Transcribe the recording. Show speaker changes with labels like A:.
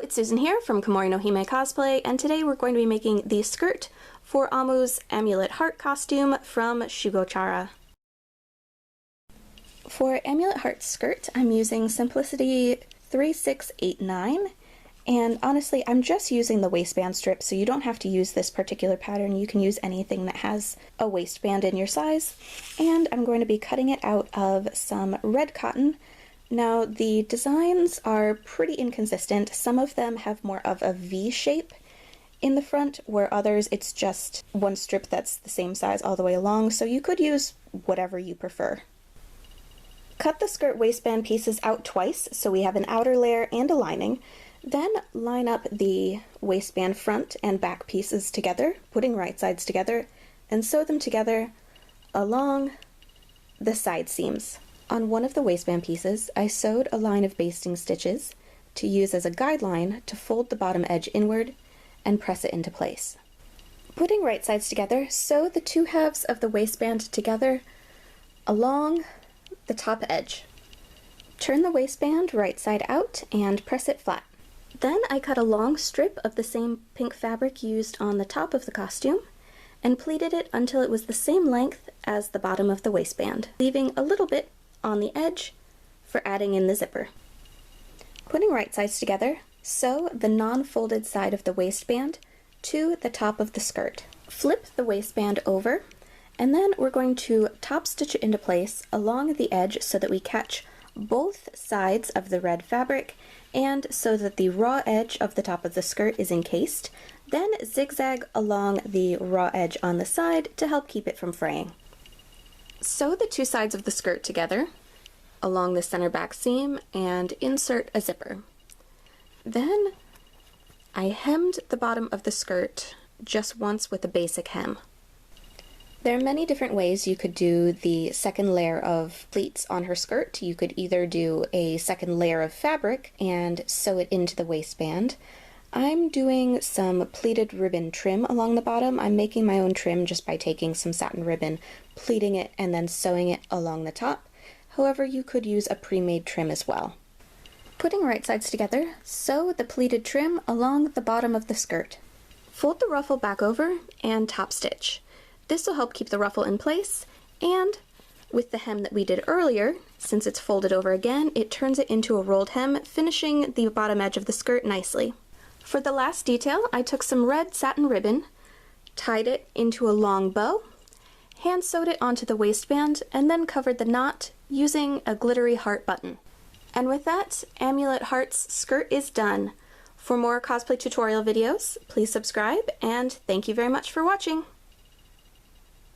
A: it's Susan here from Komori no Hime Cosplay, and today we're going to be making the skirt for Amu's Amulet Heart costume from Shugo Chara. For Amulet Heart skirt, I'm using Simplicity 3689, and honestly, I'm just using the waistband strip, so you don't have to use this particular pattern. You can use anything that has a waistband in your size, and I'm going to be cutting it out of some red cotton. Now, the designs are pretty inconsistent. Some of them have more of a V shape in the front, where others it's just one strip that's the same size all the way along, so you could use whatever you prefer. Cut the skirt waistband pieces out twice, so we have an outer layer and a lining. Then line up the waistband front and back pieces together, putting right sides together, and sew them together along the side seams. On one of the waistband pieces, I sewed a line of basting stitches to use as a guideline to fold the bottom edge inward and press it into place. Putting right sides together, sew the two halves of the waistband together along the top edge. Turn the waistband right side out and press it flat. Then I cut a long strip of the same pink fabric used on the top of the costume and pleated it until it was the same length as the bottom of the waistband, leaving a little bit on the edge for adding in the zipper. Putting right sides together, sew the non-folded side of the waistband to the top of the skirt. Flip the waistband over, and then we're going to top stitch it into place along the edge so that we catch both sides of the red fabric and so that the raw edge of the top of the skirt is encased. Then zigzag along the raw edge on the side to help keep it from fraying. Sew the two sides of the skirt together along the center back seam and insert a zipper. Then I hemmed the bottom of the skirt just once with a basic hem. There are many different ways you could do the second layer of pleats on her skirt. You could either do a second layer of fabric and sew it into the waistband. I'm doing some pleated ribbon trim along the bottom. I'm making my own trim just by taking some satin ribbon, pleating it, and then sewing it along the top. However, you could use a pre-made trim as well. Putting right sides together, sew the pleated trim along the bottom of the skirt. Fold the ruffle back over and top stitch. This will help keep the ruffle in place, and with the hem that we did earlier, since it's folded over again, it turns it into a rolled hem, finishing the bottom edge of the skirt nicely. For the last detail, I took some red satin ribbon, tied it into a long bow, hand sewed it onto the waistband, and then covered the knot using a glittery heart button. And with that, Amulet Heart's skirt is done. For more cosplay tutorial videos, please subscribe, and thank you very much for watching!